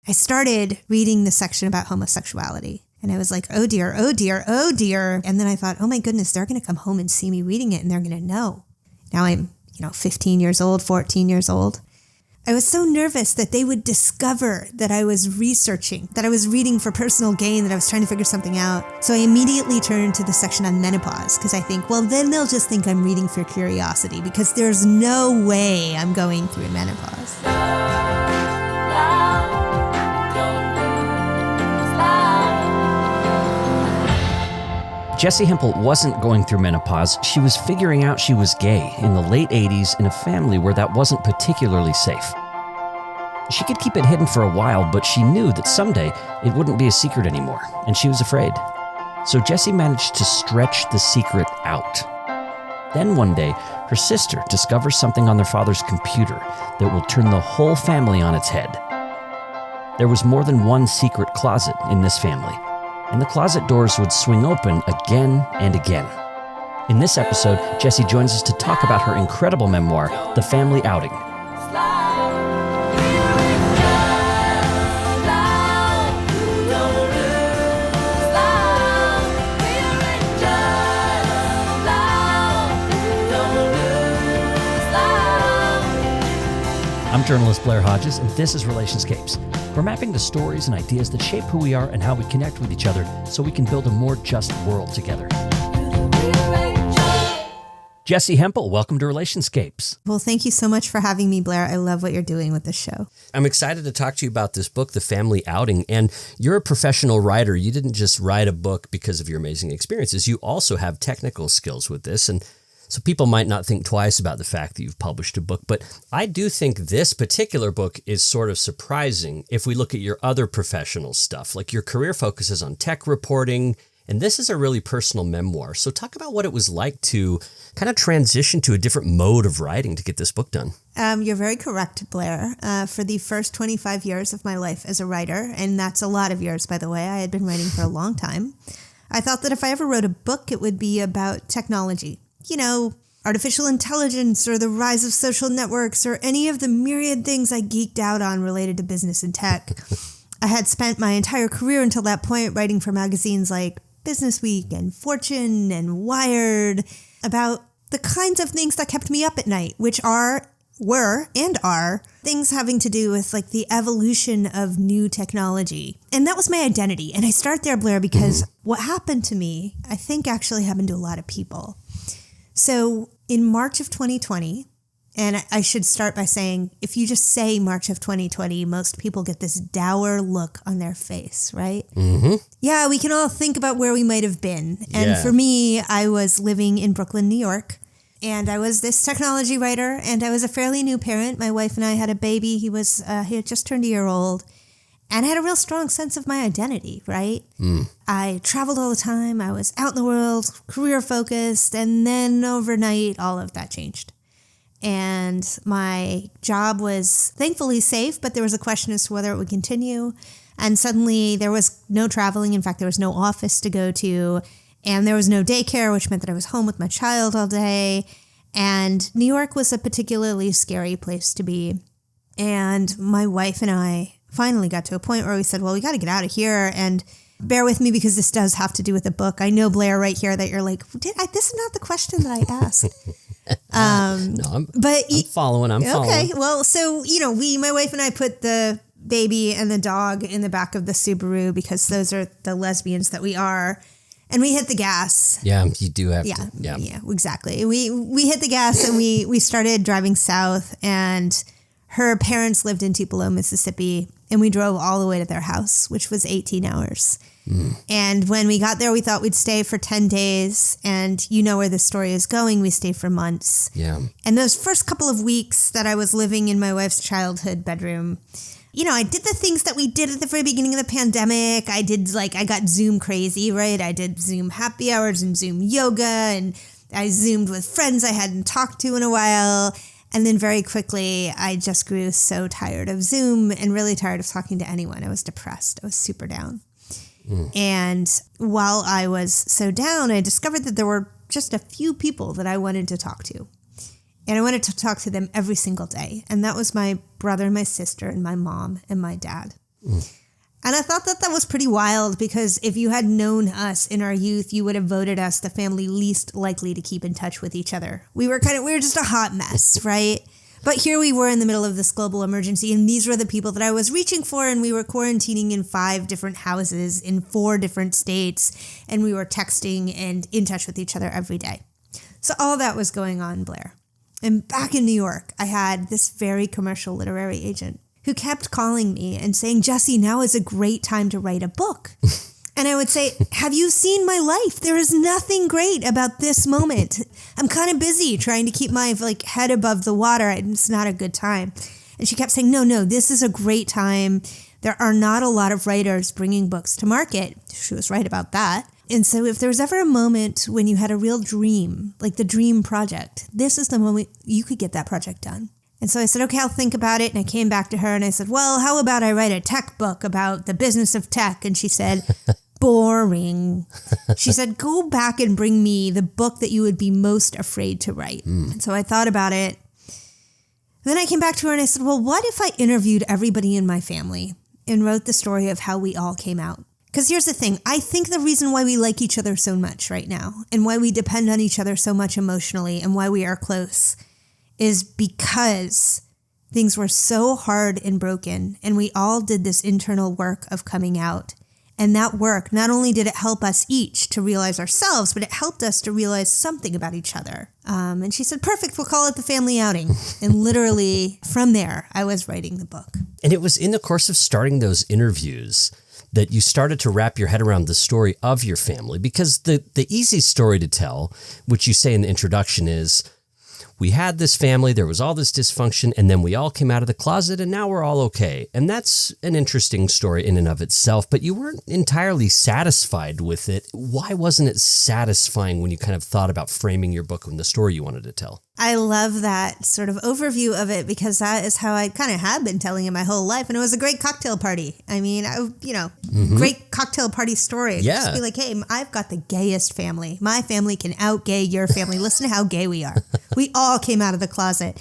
I started reading the section about homosexuality. And I was like, oh dear, oh dear, oh dear. And then I thought, oh my goodness, they're going to come home and see me reading it and they're going to know. Now I'm, 15 years old, 14 years old. I was so nervous that they would discover that I was researching, that I was reading for personal gain, that I was trying to figure something out. So I immediately turned to the section on menopause because I think, well, then they'll just think I'm reading for curiosity because there's no way I'm going through menopause. Jessi Hempel wasn't going through menopause. She was figuring out she was gay in the late 80s in a family where that wasn't particularly safe. She could keep it hidden for a while, but she knew that someday it wouldn't be a secret anymore, and she was afraid. So Jessi managed to stretch the secret out. Then one day, her sister discovers something on their father's computer that will turn the whole family on its head. There was more than one secret closet in this family, and the closet doors would swing open again and again. In this episode, Jessi joins us to talk about her incredible memoir, The Family Outing. I'm journalist Blair Hodges, and this is Relationscapes. We're mapping the stories and ideas that shape who we are and how we connect with each other so we can build a more just world together. Jessi Hempel, welcome to Relationscapes. Well, thank you so much for having me, Blair. I love what you're doing with this show. I'm excited to talk to you about this book, The Family Outing. And you're a professional writer. You didn't just write a book because of your amazing experiences. You also have technical skills with this. And so people might not think twice about the fact that you've published a book, but I do think this particular book is sort of surprising if we look at your other professional stuff. Like your career focuses on tech reporting, and this is a really personal memoir. So talk about what it was like to kind of transition to a different mode of writing to get this book done. You're very correct, Blair. For the first 25 years of my life as a writer, and that's a lot of years, by the way, I had been writing for a long time, I thought that if I ever wrote a book, it would be about technology. Artificial intelligence or the rise of social networks or any of the myriad things I geeked out on related to business and tech. I had spent my entire career until that point writing for magazines like Business Week and Fortune and Wired about the kinds of things that kept me up at night, which were things having to do with like the evolution of new technology. And that was my identity. And I start there, Blair, because what happened to me, I think actually happened to a lot of people. So in March of 2020, and I should start by saying, if you just say March of 2020, most people get this dour look on their face, right? Mm-hmm. Yeah, we can all think about where we might have been. And for me, I was living in Brooklyn, New York, and I was this technology writer, and I was a fairly new parent. My wife and I had a baby. He had just turned a year old. And I had a real strong sense of my identity, right? I traveled all the time. I was out in the world, career focused. And then overnight, all of that changed. And my job was thankfully safe, but there was a question as to whether it would continue. And suddenly there was no traveling. In fact, there was no office to go to. And there was no daycare, which meant that I was home with my child all day. And New York was a particularly scary place to be. And my wife and I finally got to a point where we said, well, we got to get out of here, and bear with me because this does have to do with the book. I know, Blair, right here that you're like, this is not the question that I asked. No, I'm following. Okay. Well, so, my wife and I put the baby and the dog in the back of the Subaru because those are the lesbians that we are. And we hit the gas. Yeah, you do have to. Yeah, exactly. We hit the gas and we started driving south, and her parents lived in Tupelo, Mississippi, and we drove all the way to their house, which was 18 hours. And when we got there, we thought we'd stay for 10 days. And you know where this story is going. We stayed for months. Yeah. And those first couple of weeks that I was living in my wife's childhood bedroom, I did the things that we did at the very beginning of the pandemic. I got Zoom crazy, right? I did Zoom happy hours and Zoom yoga, and I Zoomed with friends I hadn't talked to in a while. And then very quickly, I just grew so tired of Zoom and really tired of talking to anyone. I was depressed. I was super down. And while I was so down, I discovered that there were just a few people that I wanted to talk to. And I wanted to talk to them every single day. And that was my brother and my sister and my mom and my dad. And I thought that was pretty wild because if you had known us in our youth, you would have voted us the family least likely to keep in touch with each other. We were just a hot mess, right? But here we were in the middle of this global emergency, and these were the people that I was reaching for, and we were quarantining in 5 different houses in 4 different states, and we were texting and in touch with each other every day. So all that was going on, Blair. And back in New York, I had this very commercial literary agent who kept calling me and saying, Jessi, now is a great time to write a book. And I would say, have you seen my life? There is nothing great about this moment. I'm kind of busy trying to keep my head above the water. It's not a good time. And she kept saying, no, this is a great time. There are not a lot of writers bringing books to market. She was right about that. And so if there was ever a moment when you had a real dream, like the dream project, this is the moment you could get that project done. And so I said, okay, I'll think about it. And I came back to her and I said, well, how about I write a tech book about the business of tech? And she said, boring. She said, go back and bring me the book that you would be most afraid to write. And so I thought about it. Then I came back to her and I said, well, what if I interviewed everybody in my family and wrote the story of how we all came out? Because here's the thing. I think the reason why we like each other so much right now and why we depend on each other so much emotionally and why we are close is because things were so hard and broken and we all did this internal work of coming out. And that work, not only did it help us each to realize ourselves, but it helped us to realize something about each other. And she said, perfect, we'll call it the family outing. And literally from there, I was writing the book. And it was in the course of starting those interviews that you started to wrap your head around the story of your family, because the easy story to tell, which you say in the introduction, is we had this family, there was all this dysfunction, and then we all came out of the closet and now we're all okay. And that's an interesting story in and of itself, but you weren't entirely satisfied with it. Why wasn't it satisfying when you kind of thought about framing your book and the story you wanted to tell? I love that sort of overview of it because that is how I kind of have been telling it my whole life. And it was a great cocktail party. I mean, great cocktail party story. Yeah. Just be like, hey, I've got the gayest family. My family can out-gay your family. Listen to how gay we are. We all came out of the closet.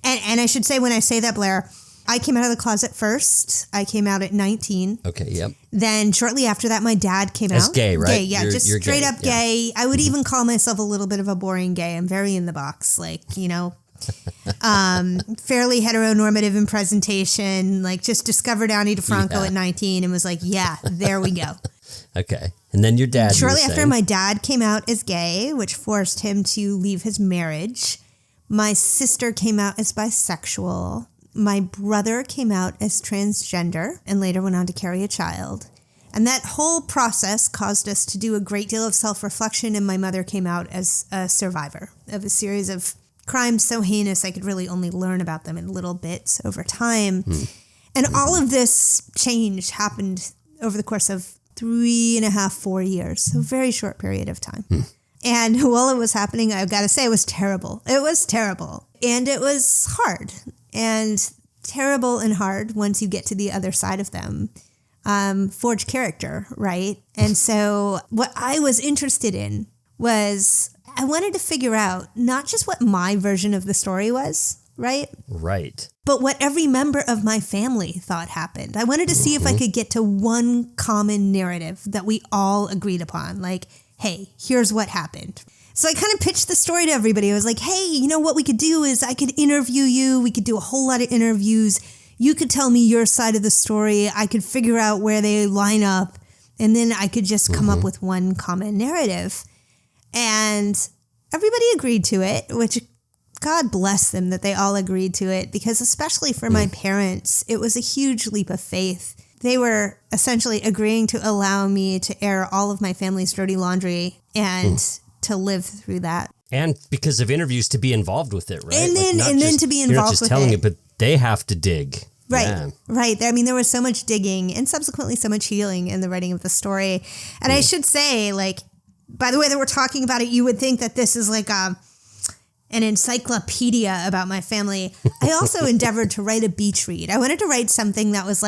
And I should say, when I say that, Blair, I came out of the closet first. I came out at 19. Okay, yep. Then shortly after that, my dad came out. As gay, right? Gay, yeah, You're straight gay. up gay. I would even call myself a little bit of a boring gay. I'm very in the box, fairly heteronormative in presentation, just discovered Ani DeFranco at 19 and was like, yeah, there we go. Okay. And then your dad. Shortly after, my dad came out as gay, which forced him to leave his marriage. My sister came out as bisexual. My brother came out as transgender and later went on to carry a child. And that whole process caused us to do a great deal of self-reflection, and my mother came out as a survivor of a series of crimes so heinous I could really only learn about them in little bits over time. And all of this change happened over the course of 3.5, 4 years, so a very short period of time. And while it was happening, I've got to say, it was terrible. It was terrible. And it was hard. And terrible and hard once you get to the other side of them. Forge character, right? And so what I was interested in was I wanted to figure out not just what my version of the story was, right? Right. But what every member of my family thought happened. I wanted to see if I could get to one common narrative that we all agreed upon. Like, hey, here's what happened. So I kind of pitched the story to everybody. I was like, hey, you know what we could do is I could interview you. We could do a whole lot of interviews. You could tell me your side of the story. I could figure out where they line up. And then I could just come up with one common narrative. And everybody agreed to it, which God bless them that they all agreed to it. Because especially for my parents, it was a huge leap of faith. They were essentially agreeing to allow me to air all of my family's dirty laundry and to live through that. And because of interviews, to be involved with it, right? And then to be involved with it. You're not just telling it, but they have to dig. Right, Yeah. right. I mean, there was so much digging and subsequently so much healing in the writing of the story. And I should say, by the way that we're talking about it, you would think that this is like an encyclopedia about my family. I also endeavored to write a beach read. I wanted to write something that was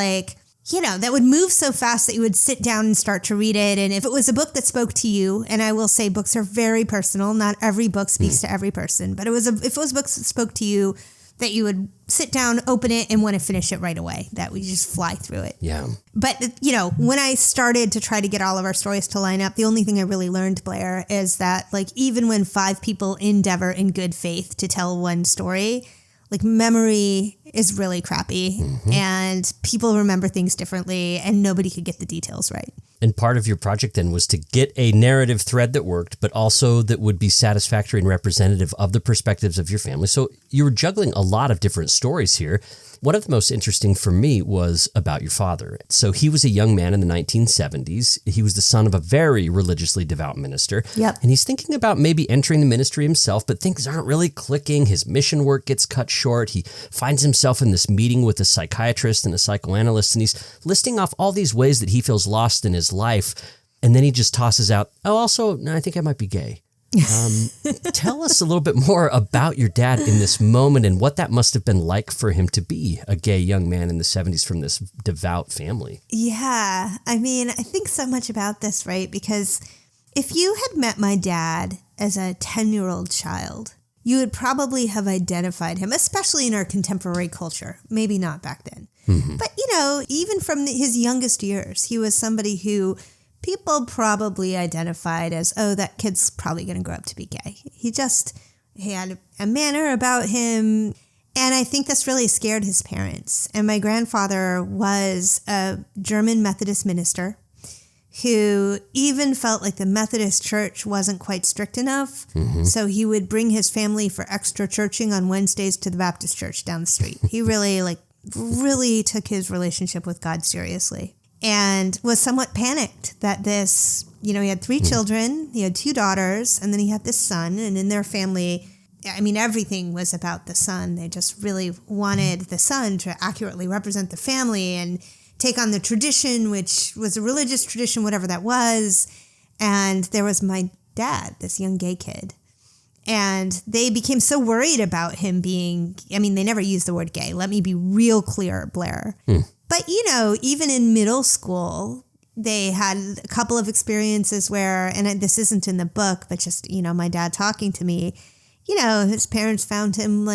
that would move so fast that you would sit down and start to read it. And if it was a book that spoke to you, and I will say books are very personal, not every book speaks to every person, but if it was books that spoke to you, that you would sit down, open it, and want to finish it right away, that we just fly through it. Yeah. But, when I started to try to get all of our stories to line up, the only thing I really learned, Blair, is that, even when 5 people endeavor in good faith to tell one story, memory is really crappy, and people remember things differently, and nobody could get the details right. And part of your project then was to get a narrative thread that worked, but also that would be satisfactory and representative of the perspectives of your family. So you were juggling a lot of different stories here. One of the most interesting for me was about your father. So he was a young man in the 1970s. He was the son of a very religiously devout minister. Yep. And he's thinking about maybe entering the ministry himself, but things aren't really clicking. His mission work gets cut short. He finds himself in this meeting with a psychiatrist and a psychoanalyst, and he's listing off all these ways that he feels lost in his life. And then he just tosses out, also, no, I think I might be gay. Tell us a little bit more about your dad in this moment and what that must have been like for him to be a gay young man in the 70s from this devout family. Yeah. I think so much about this, right? Because if you had met my dad as a 10-year-old child, you would probably have identified him, especially in our contemporary culture. Maybe not back then. But, even from his youngest years, he was somebody who people probably identified as, that kid's probably going to grow up to be gay. He had a manner about him. And I think this really scared his parents. And my grandfather was a German Methodist minister who even felt like the Methodist church wasn't quite strict enough. So he would bring his family for extra churching on Wednesdays to the Baptist church down the street. He really took his relationship with God seriously. And was somewhat panicked that this, he had 3 children, he had 2 daughters, and then he had this son. And in their family, everything was about the son. They just really wanted the son to accurately represent the family and take on the tradition, which was a religious tradition, whatever that was. And there was my dad, this young gay kid. And they became so worried about him being, they never used the word gay. Let me be real clear, Blair. But, even in middle school, they had a couple of experiences where, and this isn't in the book, but just, my dad talking to me, his parents found him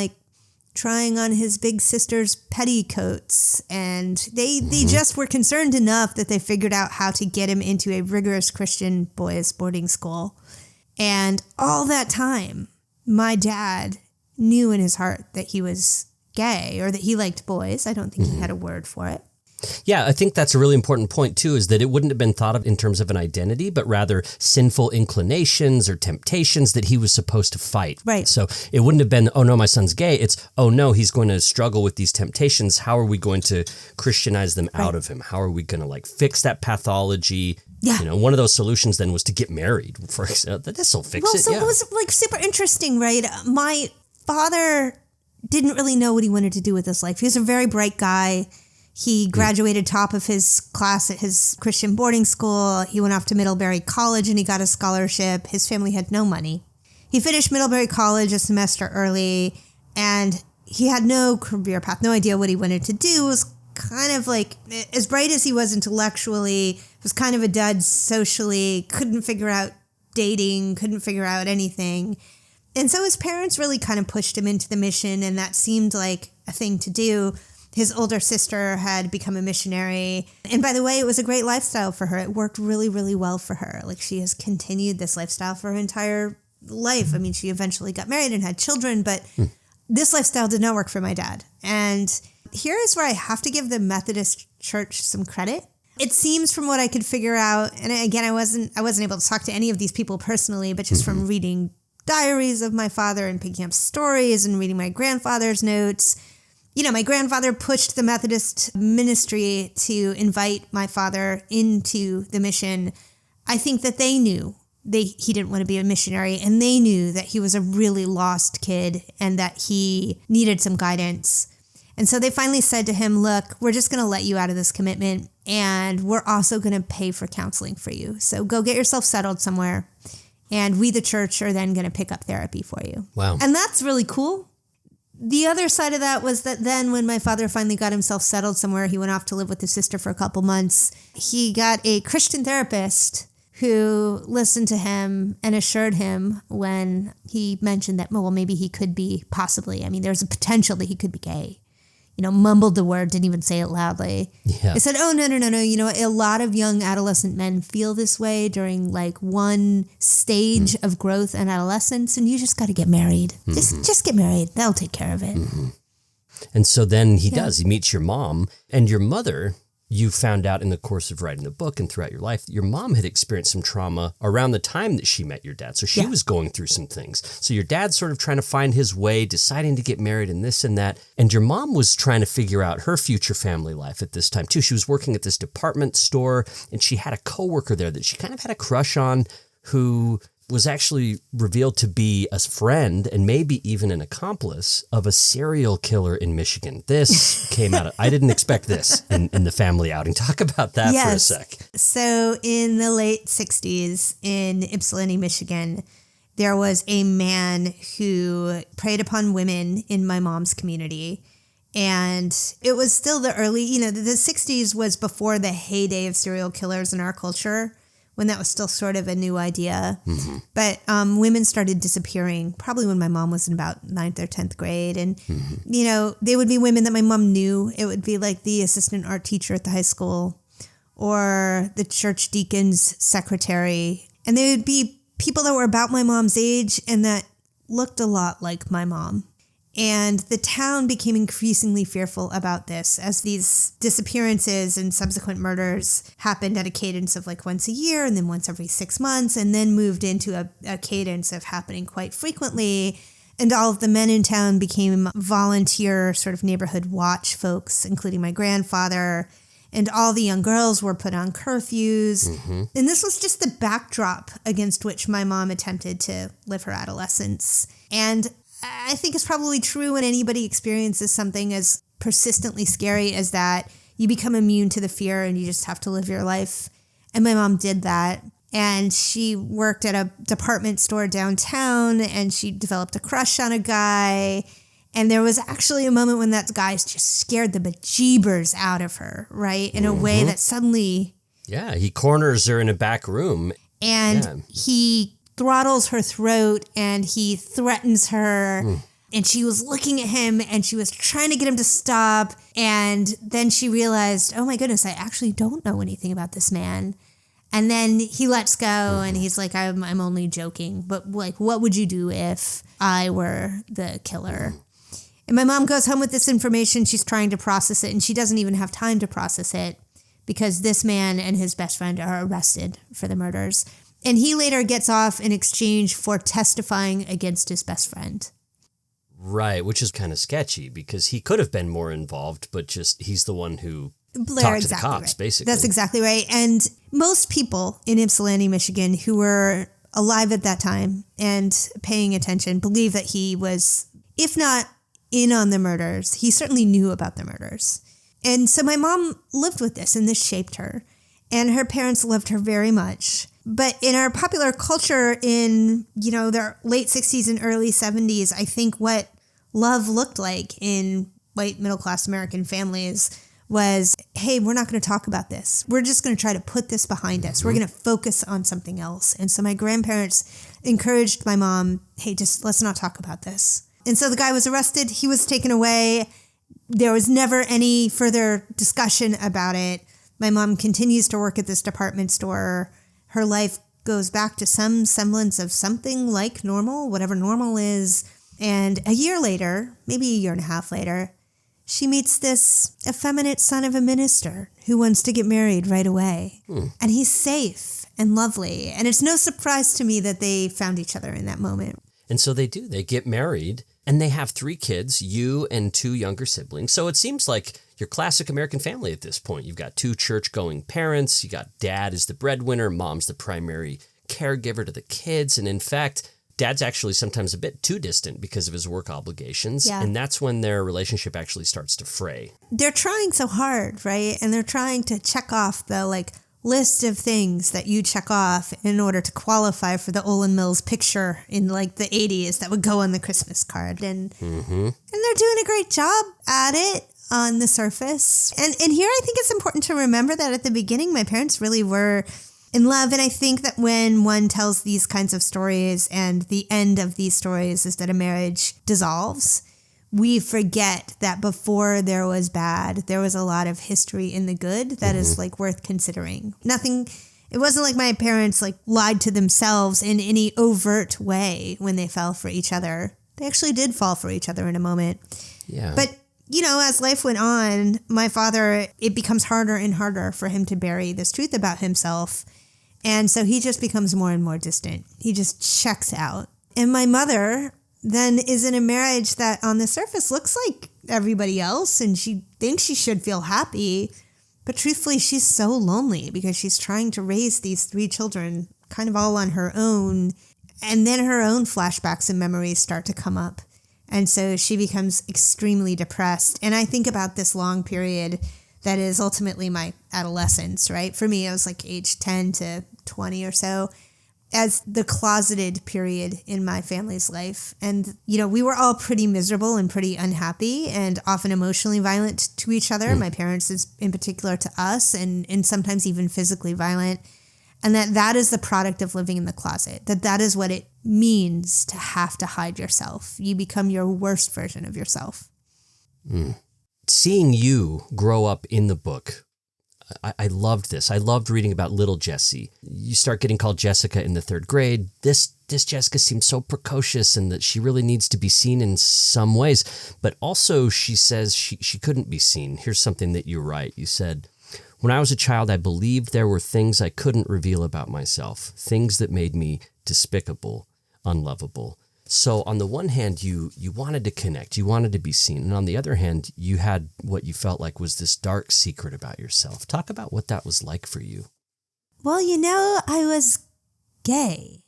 trying on his big sister's petticoats. And they just were concerned enough that they figured out how to get him into a rigorous Christian boys' boarding school. And all that time, my dad knew in his heart that he was gay or that he liked boys. I don't think he had a word for it. Yeah, I think that's a really important point, too, is that it wouldn't have been thought of in terms of an identity, but rather sinful inclinations or temptations that he was supposed to fight. Right. So it wouldn't have been, oh, no, my son's gay. It's, oh, no, he's going to struggle with these temptations. How are we going to Christianize them out of him? How are we going to fix that pathology? Yeah. One of those solutions then was to get married, for example. This will fix it. So yeah. it was super interesting, right? My father didn't really know what he wanted to do with his life. He was a very bright guy. He graduated top of his class at his Christian boarding school. He went off to Middlebury College and he got a scholarship. His family had no money. He finished Middlebury College a semester early and he had no career path, no idea what he wanted to do. It was kind of as bright as he was intellectually, was kind of a dud socially, couldn't figure out dating, couldn't figure out anything. And so his parents really kind of pushed him into the mission, and that seemed like a thing to do. His older sister had become a missionary. And by the way, it was a great lifestyle for her. It worked really, really well for her. She has continued this lifestyle for her entire life. She eventually got married and had children, but this lifestyle did not work for my dad. And here is where I have to give the Methodist Church some credit. It seems from what I could figure out, and again, I wasn't able to talk to any of these people personally, but just from reading diaries of my father and picking up stories and reading my grandfather's notes. My grandfather pushed the Methodist ministry to invite my father into the mission. I think that they knew he didn't want to be a missionary, and they knew that he was a really lost kid and that he needed some guidance. And so they finally said to him, look, we're just going to let you out of this commitment, and we're also going to pay for counseling for you. So go get yourself settled somewhere, and we, the church, are then going to pick up therapy for you. Wow. And that's really cool. The other side of that was that then when my father finally got himself settled somewhere, he went off to live with his sister for a couple months. He got a Christian therapist who listened to him and assured him when he mentioned that, well, maybe he could be possibly, I mean, there's a potential that he could be gay. Mumbled the word, didn't even say it loudly. Yeah. They said, oh, no. A lot of young adolescent men feel this way during like one stage of growth and adolescence, and you just got to get married. Just get married. That'll take care of it. And so then he does. He meets your mom, and your mother, you found out in the course of writing the book and throughout your life, your mom had experienced some trauma around the time that she met your dad. So she was going through some things. So your dad's sort of trying to find his way, deciding to get married and this and that. And your mom was trying to figure out her future family life at this time too. She was working at this department store, and she had a coworker there that she kind of had a crush on, who was actually revealed to be a friend and maybe even an accomplice of a serial killer in Michigan. This came out I didn't expect this in the family outing. Talk about that for a sec. So in the late 60s in Ypsilanti, Michigan, there was a man who preyed upon women in my mom's community. And it was still the early, the 60s was before the heyday of serial killers in our culture, when that was still sort of a new idea. But women started disappearing probably when my mom was in about 9th or 10th grade. And, they would be women that my mom knew. It would be like the assistant art teacher at the high school or the church deacon's secretary. And they would be people that were about my mom's age and that looked a lot like my mom. And the town became increasingly fearful about this as these disappearances and subsequent murders happened at a cadence of like once a year and then once every 6 months, and then moved into a cadence of happening quite frequently. And all of the men in town became volunteer sort of neighborhood watch folks, including my grandfather. And all the young girls were put on curfews. And this was just the backdrop against which my mom attempted to live her adolescence. And I think it's probably true when anybody experiences something as persistently scary as that, you become immune to the fear and you just have to live your life. And my mom did that. And she worked at a department store downtown, and she developed a crush on a guy. And there was actually a moment when that guy just scared the bejeebers out of her, right? In a way that suddenly... Yeah, he corners her in a back room. And he throttles her throat and he threatens her. And she was looking at him and she was trying to get him to stop. And then she realized, oh my goodness, I actually don't know anything about this man. And then he lets go and he's like, I'm only joking. But like, what would you do if I were the killer? And my mom goes home with this information. She's trying to process it, and she doesn't even have time to process it because this man and his best friend are arrested for the murders. And he later gets off in exchange for testifying against his best friend. Right, which is kind of sketchy because he could have been more involved, but just he's the one who talked to the cops, basically. That's exactly right. And most people in Ypsilanti, Michigan, who were alive at that time and paying attention believe that he was, if not in on the murders, he certainly knew about the murders. And so my mom lived with this, and this shaped her. And her parents loved her very much. But in our popular culture in, the late 60s and early 70s, I think what love looked like in white middle-class American families was, hey, we're not going to talk about this. We're just going to try to put this behind us. We're going to focus on something else. And so my grandparents encouraged my mom, hey, just let's not talk about this. And so the guy was arrested. He was taken away. There was never any further discussion about it. My mom continues to work at this department store. Her life goes back to some semblance of something like normal, whatever normal is. And a year later, maybe a year and a half later, she meets this effeminate son of a minister who wants to get married right away. And he's safe and lovely. And it's no surprise to me that they found each other in that moment. And so they do. They get married, and they have 3 kids, you and 2 younger siblings. So it seems like your classic American family at this point. You've got 2 church-going parents. You got dad as the breadwinner. Mom's the primary caregiver to the kids. And in fact, dad's actually sometimes a bit too distant because of his work obligations. Yeah. And that's when their relationship actually starts to fray. They're trying so hard, right? And they're trying to check off the list of things that you check off in order to qualify for the Olin Mills picture in the 80s that would go on the Christmas card. And and they're doing a great job at it on the surface. And here I think it's important to remember that at the beginning, my parents really were in love. And I think that when one tells these kinds of stories and the end of these stories is that a marriage dissolves, we forget that before there was bad, there was a lot of history in the good that is like worth considering. It wasn't like my parents like lied to themselves in any overt way when they fell for each other. They actually did fall for each other in a moment. Yeah. But, as life went on, my father, it becomes harder and harder for him to bury this truth about himself. And so he just becomes more and more distant. He just checks out. And my mother then is in a marriage that on the surface looks like everybody else, and she thinks she should feel happy. But truthfully, she's so lonely because she's trying to raise these 3 children kind of all on her own. And then her own flashbacks and memories start to come up. And so she becomes extremely depressed. And I think about this long period that is ultimately my adolescence, right? For me, I was like age 10 to 20 or so as the closeted period in my family's life. And, we were all pretty miserable and pretty unhappy and often emotionally violent to each other. My parents in particular to us, and sometimes even physically violent. And that is the product of living in the closet, that is what it means to have to hide yourself. You become your worst version of yourself. Seeing you grow up in the book, I loved this. I loved reading about little Jessi. You start getting called Jessica in the 3rd grade. This Jessica seems so precocious and that she really needs to be seen in some ways. But also she says she couldn't be seen. Here's something that you write. You said, "When I was a child, I believed there were things I couldn't reveal about myself, things that made me despicable, unlovable." So on the one hand, you wanted to connect, you wanted to be seen. And on the other hand, you had what you felt like was this dark secret about yourself. Talk about what that was like for you. Well, I was gay.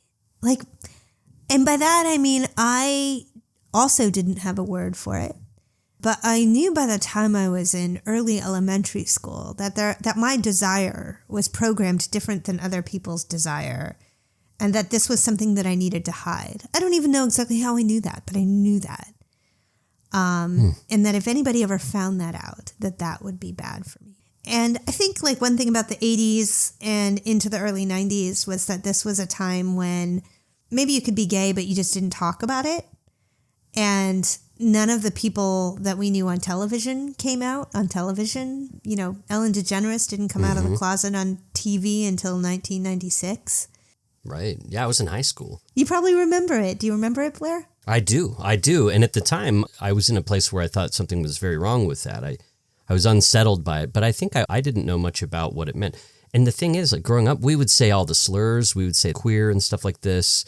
And by that, I mean, I also didn't have a word for it. But I knew by the time I was in early elementary school that my desire was programmed different than other people's desire. And that this was something that I needed to hide. I don't even know exactly how I knew that, but I knew that. And that if anybody ever found that out, that would be bad for me. And I think one thing about the 80s and into the early 90s was that this was a time when maybe you could be gay, but you just didn't talk about it. And none of the people that we knew on television came out on television. Ellen DeGeneres didn't come out of the closet on TV until 1996. Right. Yeah, I was in high school. You probably remember it. Do you remember it, Blair? I do. And at the time, I was in a place where I thought something was very wrong with that. I was unsettled by it, but I think I didn't know much about what it meant. And the thing is, growing up, we would say all the slurs, we would say queer and stuff like this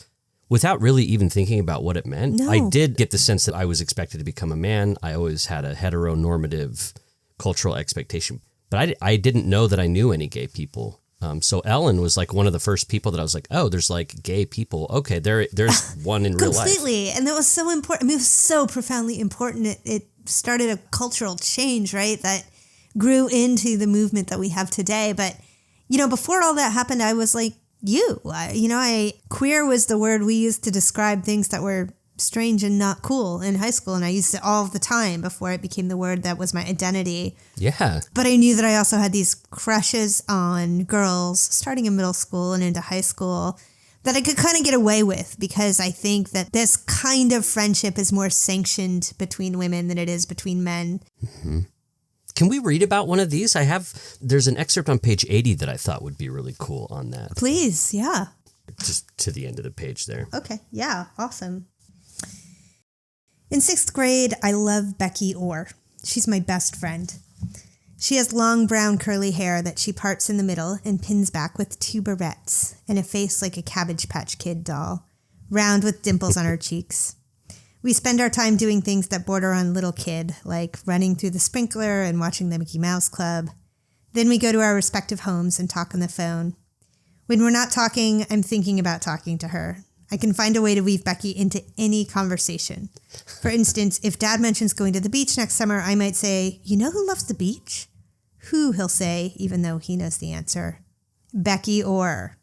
without really even thinking about what it meant. No. I did get the sense that I was expected to become a man. I always had a heteronormative cultural expectation, but I didn't know that I knew any gay people. So Ellen was one of the first people that I was like, oh, there's gay people. Okay, there's one in real life. Completely. And that was so important. I mean, it was so profoundly important. It started a cultural change, right? That grew into the movement that we have today. But, before all that happened, I was like you. Queer was the word we used to describe things that were strange and not cool in high school. And I used it all the time before it became the word that was my identity. Yeah. But I knew that I also had these crushes on girls starting in middle school and into high school that I could kind of get away with because I think that this kind of friendship is more sanctioned between women than it is between men. Mm-hmm. Can we read about one of these? There's an excerpt on page 80 that I thought would be really cool on that. Please. Yeah. Just to the end of the page there. Okay. Yeah. Awesome. In 6th grade, I love Becky Orr. She's my best friend. She has long brown curly hair that she parts in the middle and pins back with 2 barrettes and a face like a Cabbage Patch Kid doll, round with dimples on her cheeks. We spend our time doing things that border on little kid, like running through the sprinkler and watching the Mickey Mouse Club. Then we go to our respective homes and talk on the phone. When we're not talking, I'm thinking about talking to her. I can find a way to weave Becky into any conversation. For instance, if Dad mentions going to the beach next summer, I might say, "You know who loves the beach?" "Who?" he'll say, even though he knows the answer. Becky Orr.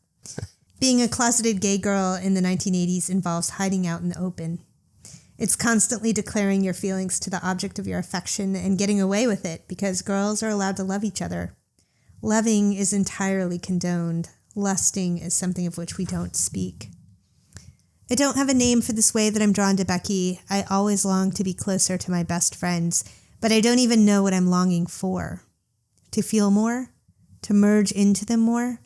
Being a closeted gay girl in the 1980s involves hiding out in the open. It's constantly declaring your feelings to the object of your affection and getting away with it because girls are allowed to love each other. Loving is entirely condoned. lusting is something of which we don't speak. I don't have a name for this way that I'm drawn to Becky. I always long to be closer to my best friends, but I don't even know what I'm longing for. To feel more? To merge into them more?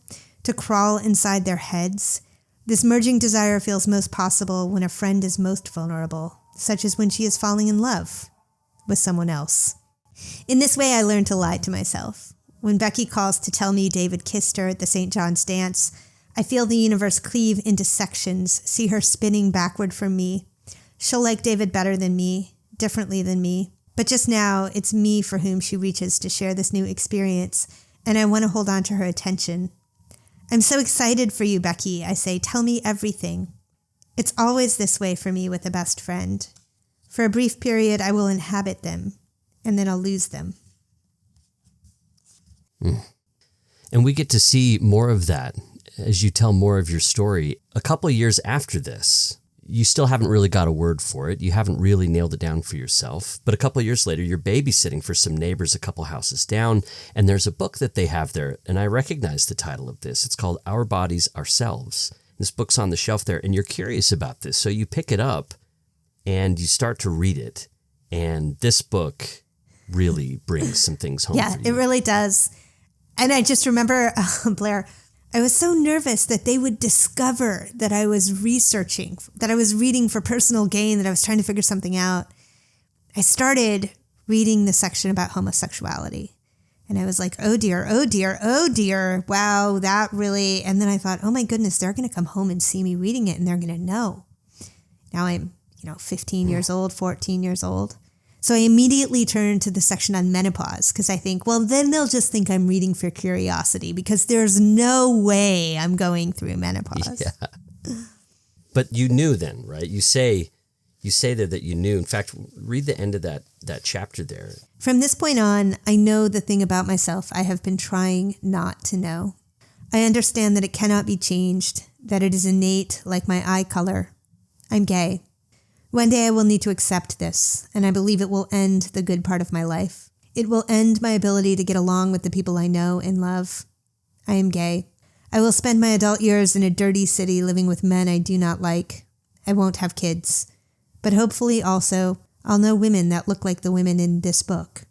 To crawl inside their heads? This merging desire feels most possible when a friend is most vulnerable, such as when she is falling in love with someone else. In this way, I learned to lie to myself. When Becky calls to tell me David kissed her at the St. John's dance, I feel the universe cleave into sections, see her spinning backward from me. She'll like David better than me, differently than me. But just now, it's me for whom she reaches to share this new experience, and I want to hold on to her attention. I'm so excited for you, Becky, I say. Tell me everything. It's always this way for me with a best friend. For a brief period, I will inhabit them, and then I'll lose them. And we get to see more of that as you tell more of your story. A couple of years after this, you still haven't really got a word for it. You haven't really nailed it down for yourself. But a couple of years later, you're babysitting for some neighbors a couple houses down, and there's a book that they have there, and I recognize the title of this. It's called Our Bodies, Ourselves. This book's on the shelf there, and you're curious about this. So you pick it up, and you start to read it, and this book really brings some things home for you. Yeah, it really does. And I just remember, Blair, I was so nervous that they would discover that I was researching, that I was reading for personal gain, that I was trying to figure something out. I started reading the section about homosexuality. And I was like, oh dear, oh dear, oh dear. Wow, that really... And then I thought, oh my goodness, they're going to come home and see me reading it and they're going to know. Now I'm, 15 years old, 14 years old. So I immediately turned to the section on menopause because I think, well, then they'll just think I'm reading for curiosity because there's no way I'm going through menopause. Yeah. But you knew then, right? You say there that you knew. In fact, read the end of that chapter there. From this point on, I know the thing about myself I have been trying not to know. I understand that it cannot be changed, that it is innate like my eye color. I'm gay. One day I will need to accept this, and I believe it will end the good part of my life. It will end my ability to get along with the people I know and love. I am gay. I will spend my adult years in a dirty city living with men I do not like. I won't have kids. But hopefully also, I'll know women that look like the women in this book.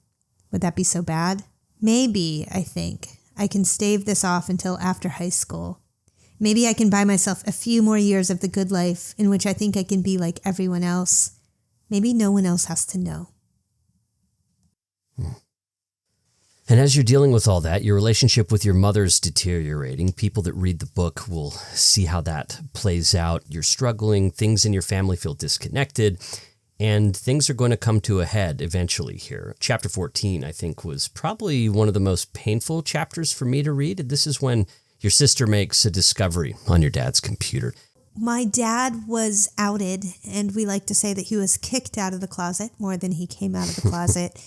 Would that be so bad? Maybe, I think, I can stave this off until after high school. Maybe I can buy myself a few more years of the good life in which I think I can be like everyone else. Maybe no one else has to know. And as you're dealing with all that, your relationship with your mother's deteriorating. People that read the book will see how that plays out. You're struggling. Things in your family feel disconnected. And things are going to come to a head eventually here. Chapter 14, I think, was probably one of the most painful chapters for me to read. This is when your sister makes a discovery on your dad's computer. My dad was outed, and we like to say that he was kicked out of the closet more than he came out of the closet.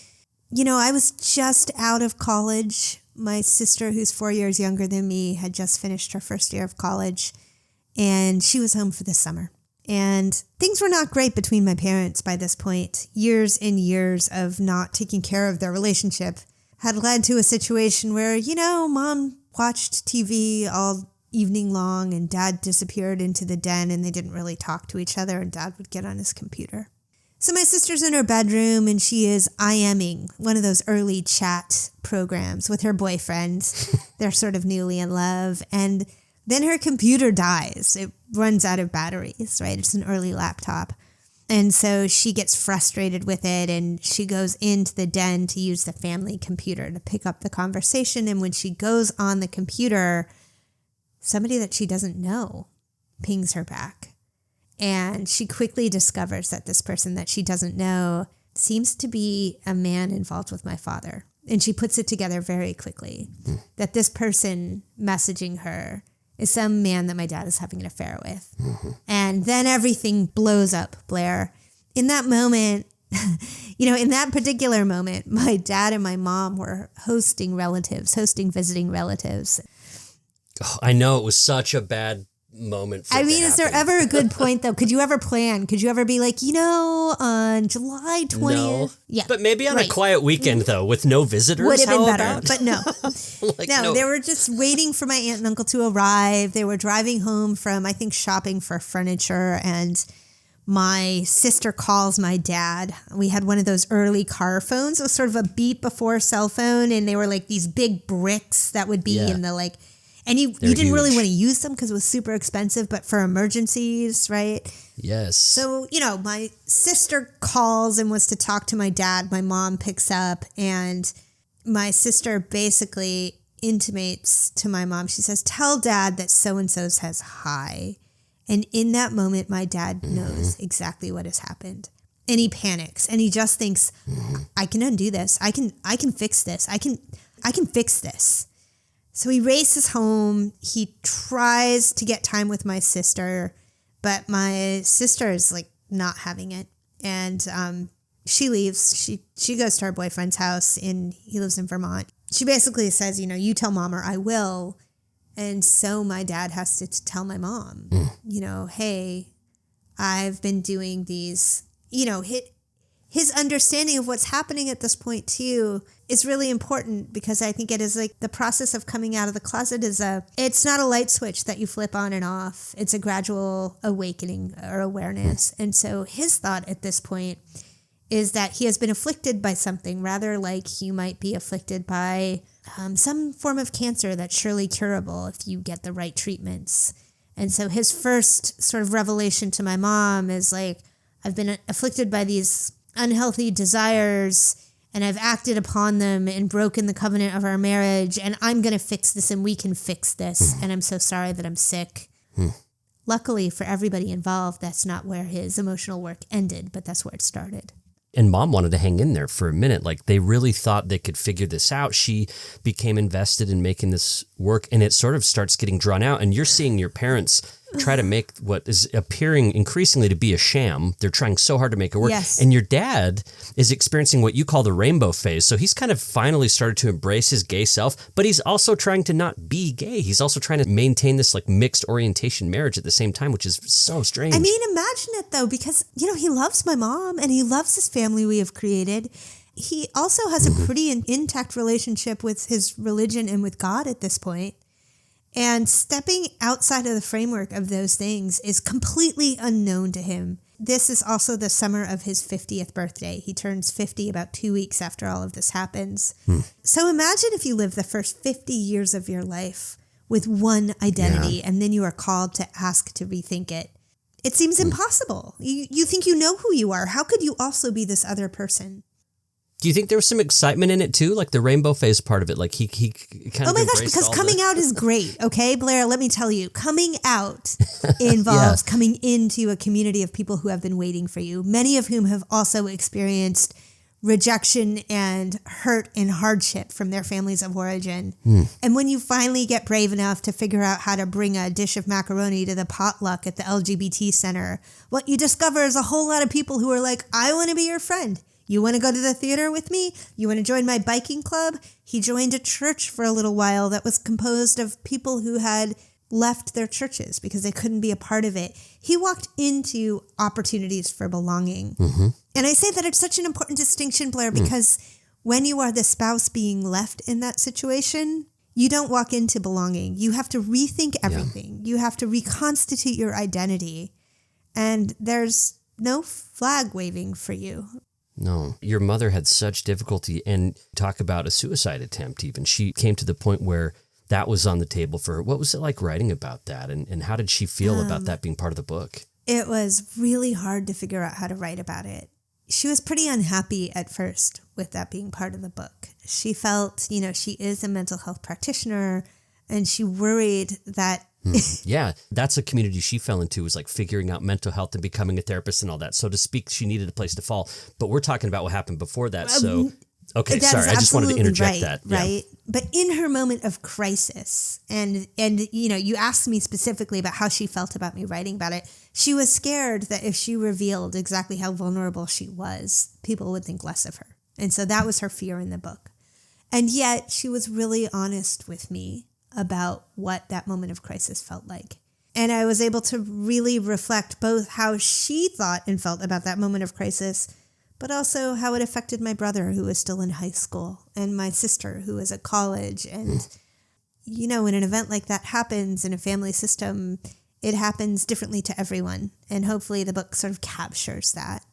I was just out of college. My sister, who's 4 years younger than me, had just finished her first year of college, and she was home for the summer. And things were not great between my parents by this point. Years and years of not taking care of their relationship had led to a situation where, Mom watched TV all evening long and Dad disappeared into the den and they didn't really talk to each other and Dad would get on his computer. So my sister's in her bedroom and she is IMing one of those early chat programs with her boyfriend. They're sort of newly in love. And then her computer dies. It runs out of batteries, right? It's an early laptop. And so she gets frustrated with it and she goes into the den to use the family computer to pick up the conversation. And when she goes on the computer, somebody that she doesn't know pings her back. And she quickly discovers that this person that she doesn't know seems to be a man involved with my father. And she puts it together very quickly that this person messaging her is some man that my dad is having an affair with. And then everything blows up, Blair. In that moment, in that particular moment, my dad and my mom were hosting visiting relatives. Oh, I know it was such a bad moment for I it to mean, is there happen. ever a good point, though? Could you ever plan? Could you ever be like, on July 20th? No. Yeah. But maybe on a quiet weekend, though, with no visitors. Would have been how better, about? but no. Like, No, they were just waiting for my aunt and uncle to arrive. They were driving home from, I think, shopping for furniture, and my sister calls my dad. We had one of those early car phones. It was sort of a beat before cell phone, and they were like these big bricks that would be in the like, and you didn't really want to use them because it was super expensive, but for emergencies, right? Yes. So, my sister calls and wants to talk to my dad. My mom picks up, and my sister basically intimates to my mom. She says, tell dad that so-and-so says hi. And in that moment, my dad knows exactly what has happened. And he panics, and he just thinks, I can undo this. I can fix this. I can fix this. So he races home. He tries to get time with my sister, but my sister is like not having it. And she leaves. She goes to her boyfriend's house, and he lives in Vermont. She basically says, you tell mom or I will. And so my dad has to tell my mom, hey, I've been doing these, his understanding of what's happening at this point too is really important, because I think it is like the process of coming out of the closet it's not a light switch that you flip on and off. It's a gradual awakening or awareness. And so his thought at this point is that he has been afflicted by something, rather like you might be afflicted by some form of cancer that's surely curable if you get the right treatments. And so his first sort of revelation to my mom is like, I've been afflicted by these unhealthy desires, and I've acted upon them and broken the covenant of our marriage, and I'm going to fix this, and we can fix this. And I'm so sorry that I'm sick. Luckily for everybody involved, that's not where his emotional work ended, but that's where it started. And mom wanted to hang in there for a minute. Like, they really thought they could figure this out. She became invested in making this work, and it sort of starts getting drawn out. And you're seeing your parents try to make what is appearing increasingly to be a sham. They're trying so hard to make it work. Yes. And your dad is experiencing what you call the rainbow phase. So he's kind of finally started to embrace his gay self, but he's also trying to not be gay. He's also trying to maintain this like mixed orientation marriage at the same time, which is so strange. I mean, imagine it though, because, he loves my mom and he loves his family we have created. He also has a pretty intact relationship with his religion and with God at this point. And stepping outside of the framework of those things is completely unknown to him. This is also the summer of his 50th birthday. He turns 50 about 2 weeks after all of this happens. So imagine if you live the first 50 years of your life with one identity, and then you are called to ask to rethink it. It seems impossible. You think you know who you are. How could you also be this other person? Do you think there was some excitement in it too? Like the rainbow phase part of it? Like he kind of Oh my gosh, embraced because all coming out is great. Okay, Blair, let me tell you, coming out involves coming into a community of people who have been waiting for you, many of whom have also experienced rejection and hurt and hardship from their families of origin. And when you finally get brave enough to figure out how to bring a dish of macaroni to the potluck at the LGBT center, what you discover is a whole lot of people who are like, I want to be your friend. You want to go to the theater with me? You want to join my biking club? He joined a church for a little while that was composed of people who had left their churches because they couldn't be a part of it. He walked into opportunities for belonging. And I say that it's such an important distinction, Blair, because when you are the spouse being left in that situation, you don't walk into belonging. You have to rethink everything. You have to reconstitute your identity. And there's no flag waving for you. No, your mother had such difficulty, and talk about a suicide attempt even. She came to the point where that was on the table for her. What was it like writing about that, and how did she feel about that being part of the book? It was really hard to figure out how to write about it. She was pretty unhappy at first with that being part of the book. She felt, she is a mental health practitioner, and she worried that Yeah, that's a community she fell into, was like figuring out mental health and becoming a therapist and all that. So to speak, she needed a place to fall. But we're talking about what happened before that. So, okay, sorry, I just wanted to interject that. Right. But in her moment of crisis, and you asked me specifically about how she felt about me writing about it. She was scared that if she revealed exactly how vulnerable she was, people would think less of her. And so that was her fear in the book. And yet she was really honest with me about what that moment of crisis felt like. And I was able to really reflect both how she thought and felt about that moment of crisis, but also how it affected my brother, who was still in high school, and my sister, who was at college. And, you know, when an event like that happens in a family system, it happens differently to everyone. And hopefully the book sort of captures that.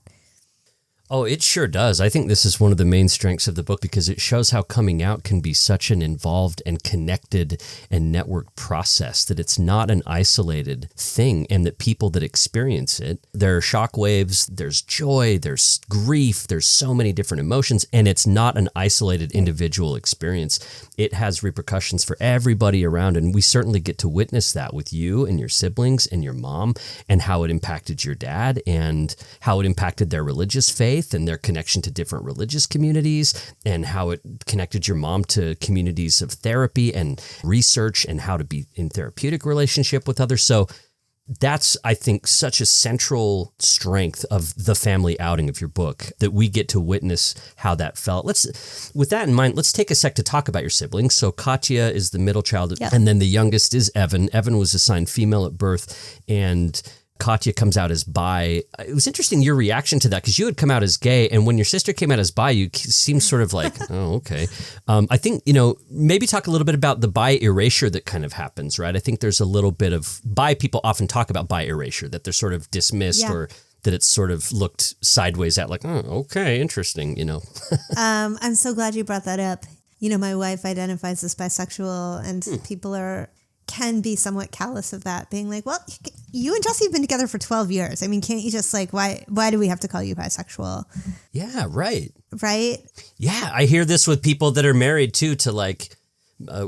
Oh, it sure does. I think this is one of the main strengths of the book because it shows how coming out can be such an involved and connected and networked process, that it's not an isolated thing, and that people that experience it, there are shockwaves, there's joy, there's grief, there's so many different emotions, and it's not an isolated individual experience. It has repercussions for everybody around, and we certainly get to witness that with you and your siblings and your mom, and how it impacted your dad and how it impacted their religious faith and their connection to different religious communities, and how it connected your mom to communities of therapy and research and how to be in therapeutic relationship with others. So that's, I think, such a central strength of the family outing of your book, that we get to witness how that felt. With that in mind, let's take a sec to talk about your siblings. So Katya is the middle child, and then the youngest is Evan. Evan was assigned female at birth, and Katya comes out as bi. It was interesting, your reaction to that, because you had come out as gay, and when your sister came out as bi, you seemed sort of like, oh, okay. I think, maybe talk a little bit about the bi erasure that kind of happens, right? I think there's a little bit of bi people often talk about bi erasure, that they're sort of dismissed or that it's sort of looked sideways at, like, oh, okay, interesting, I'm so glad you brought that up. My wife identifies as bisexual, and people can be somewhat callous of that, being like, well, you and Jessi have been together for 12 years. I mean, can't you just why do we have to call you bisexual? Yeah, right. Right? Yeah, I hear this with people that are married too, to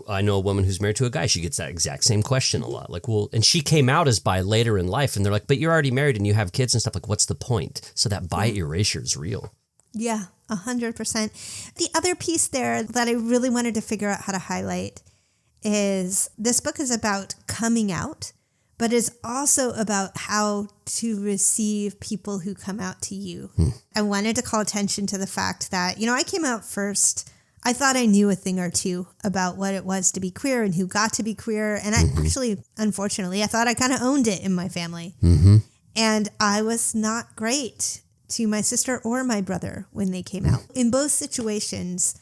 I know a woman who's married to a guy. She gets that exact same question a lot. Like, well, and she came out as bi later in life, and they're like, but you're already married and you have kids and stuff. Like, what's the point? So that bi erasure is real. Yeah, 100%. The other piece there that I really wanted to figure out how to highlight is this book is about coming out, but is also about how to receive people who come out to you. I wanted to call attention to the fact that, I came out first. I thought I knew a thing or two about what it was to be queer and who got to be queer. And I actually, unfortunately, I thought I kind of owned it in my family. And I was not great to my sister or my brother when they came out. In both situations,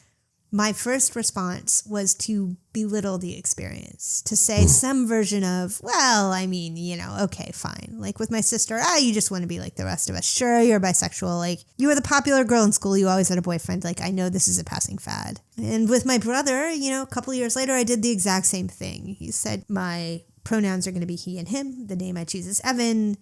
my first response was to belittle the experience, to say some version of, well, I mean, okay, fine. Like with my sister, you just want to be like the rest of us. Sure, you're bisexual. Like, you were the popular girl in school. You always had a boyfriend. Like, I know this is a passing fad. And with my brother, a couple of years later, I did the exact same thing. He said, my pronouns are going to be he and him. The name I choose is Evan.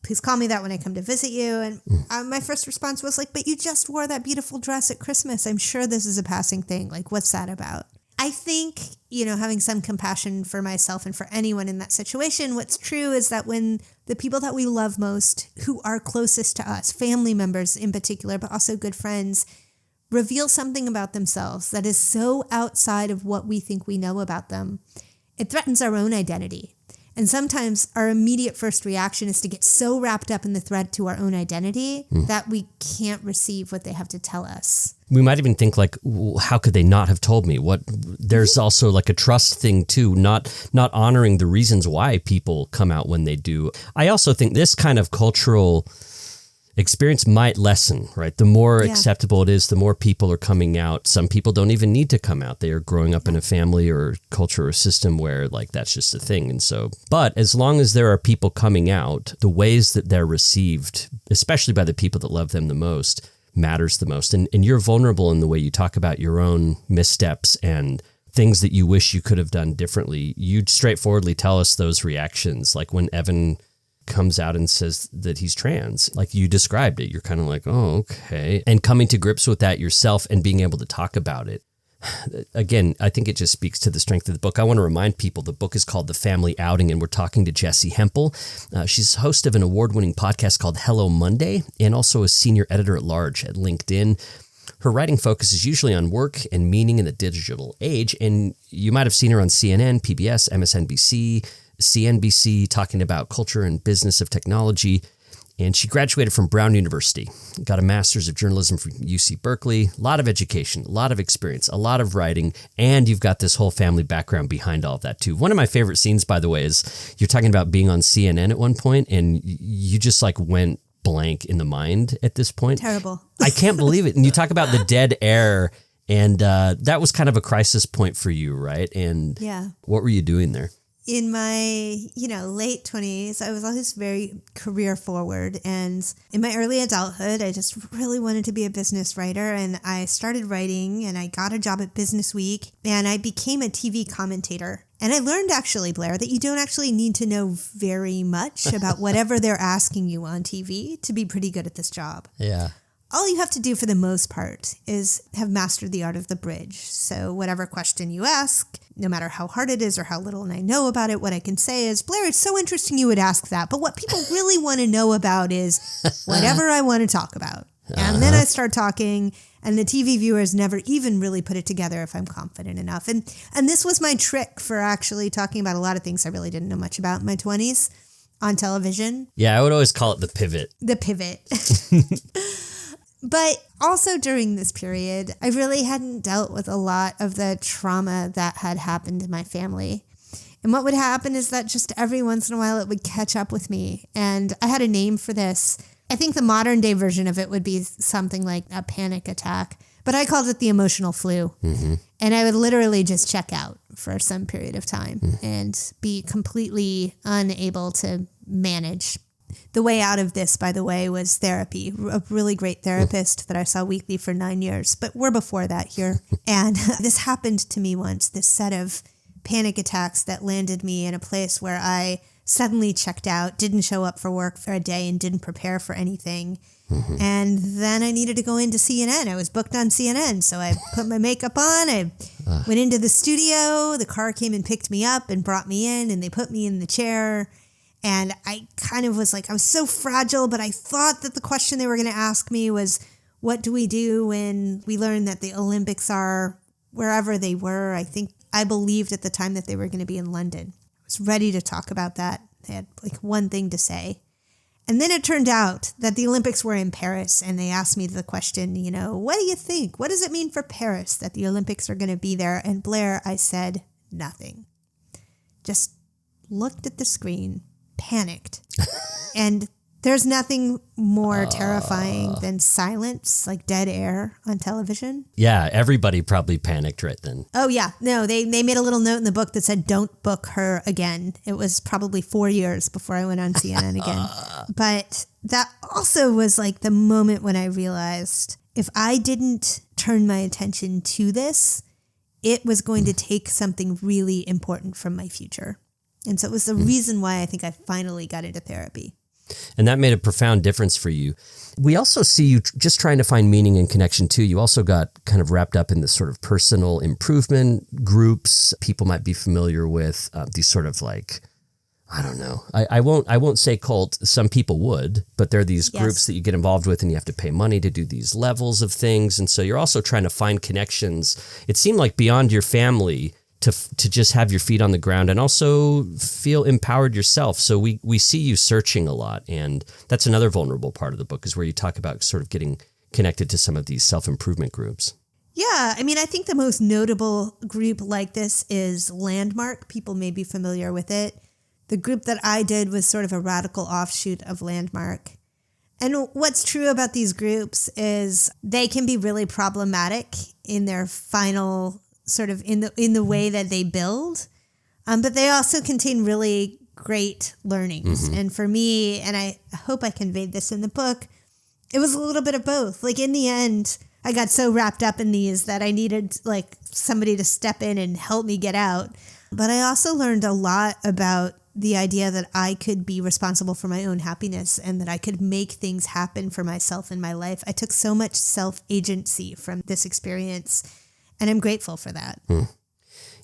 Please call me that when I come to visit you. And my first response was like, but you just wore that beautiful dress at Christmas. I'm sure this is a passing thing. Like, what's that about? I think, having some compassion for myself and for anyone in that situation, what's true is that when the people that we love most, who are closest to us, family members in particular, but also good friends, reveal something about themselves that is so outside of what we think we know about them, it threatens our own identity. And sometimes our immediate first reaction is to get so wrapped up in the threat to our own identity that we can't receive what they have to tell us. We might even think like, how could they not have told me? There's also like a trust thing too, not honoring the reasons why people come out when they do. I also think this kind of cultural experience might lessen, right? The more acceptable it is, the more people are coming out. Some people don't even need to come out. They are growing up in a family or culture or system where like that's just a thing. And so, but as long as there are people coming out, the ways that they're received, especially by the people that love them the most, matters the most. And you're vulnerable in the way you talk about your own missteps and things that you wish you could have done differently. You straightforwardly tell us those reactions. Like when Evan comes out and says that he's trans, like you described it, you're kind of like, oh, okay. And coming to grips with that yourself and being able to talk about it. Again, I think it just speaks to the strength of the book. I want to remind people the book is called The Family Outing, and we're talking to Jessi Hempel. She's host of an award-winning podcast called Hello Monday, and also a senior editor at large at LinkedIn. Her writing focuses usually on work and meaning in the digital age, and you might have seen her on CNN, PBS, MSNBC, CNBC, talking about culture and business of technology. And she graduated from Brown University, got a master's of journalism from UC Berkeley, a lot of education, a lot of experience, a lot of writing, and you've got this whole family background behind all of that too. One of my favorite scenes, by the way, is you're talking about being on CNN at one point and you just like went blank in the mind at this point. Terrible. I can't believe it. And you talk about the dead air, and that was kind of a crisis point for you, right? And yeah. What were you doing there? In my, late 20s, I was always very career forward. And in my early adulthood, I just really wanted to be a business writer. And I started writing and I got a job at Business Week and I became a TV commentator. And I learned actually, Blair, that you don't actually need to know very much about whatever they're asking you on TV to be pretty good at this job. Yeah. All you have to do for the most part is have mastered the art of the bridge. So whatever question you ask, no matter how hard it is or how little I know about it, what I can say is, Blair, it's so interesting you would ask that. But what people really want to know about is whatever I want to talk about. And then I start talking, and the TV viewers never even really put it together if I'm confident enough. And this was my trick for actually talking about a lot of things I really didn't know much about in my 20s on television. Yeah, I would always call it the pivot. The pivot. But also during this period, I really hadn't dealt with a lot of the trauma that had happened in my family. And what would happen is that just every once in a while it would catch up with me. And I had a name for this. I think the modern day version of it would be something like a panic attack, but I called it the emotional flu. Mm-hmm. And I would literally just check out for some period of time and be completely unable to manage. The way out of this, by the way, was therapy. A really great therapist that I saw weekly for 9 years, but we're before that here. And this happened to me once, this set of panic attacks that landed me in a place where I suddenly checked out, didn't show up for work for a day and didn't prepare for anything. Mm-hmm. And then I needed to go into CNN. I was booked on CNN. So I put my makeup on. I went into the studio. The car came and picked me up and brought me in, and they put me in the chair. And I kind of was like, I was so fragile, but I thought that the question they were going to ask me was, what do we do when we learn that the Olympics are wherever they were? I believed at the time that they were going to be in London. I was ready to talk about that. They had like one thing to say. And then it turned out that the Olympics were in Paris, and they asked me the question, what do you think? What does it mean for Paris that the Olympics are going to be there? And Blair, I said nothing. Just looked at the screen. Panicked. And there's nothing more terrifying than silence, like dead air on television. Yeah, everybody probably panicked right then. Oh, yeah. No, they made a little note in the book that said, don't book her again. It was probably 4 years before I went on CNN again. But that also was like the moment when I realized if I didn't turn my attention to this, it was going to take something really important from my future. And so it was the reason why I think I finally got into therapy. And that made a profound difference for you. We also see you just trying to find meaning and connection too. You also got kind of wrapped up in this sort of personal improvement groups. People might be familiar with these sort of like, I don't know. I won't say cult. Some people would, but there are these groups that you get involved with and you have to pay money to do these levels of things. And so you're also trying to find connections. It seemed like beyond your family, to just have your feet on the ground and also feel empowered yourself. So we see you searching a lot. And that's another vulnerable part of the book is where you talk about sort of getting connected to some of these self-improvement groups. Yeah. I mean, I think the most notable group like this is Landmark. People may be familiar with it. The group that I did was sort of a radical offshoot of Landmark. And what's true about these groups is they can be really problematic in their final sort of in the way that they build, but they also contain really great learnings. Mm-hmm. And for me, and I hope I conveyed this in the book, it was a little bit of both. Like in the end, I got so wrapped up in these that I needed like somebody to step in and help me get out. But I also learned a lot about the idea that I could be responsible for my own happiness and that I could make things happen for myself in my life. I took so much self-agency from this experience. And I'm grateful for that.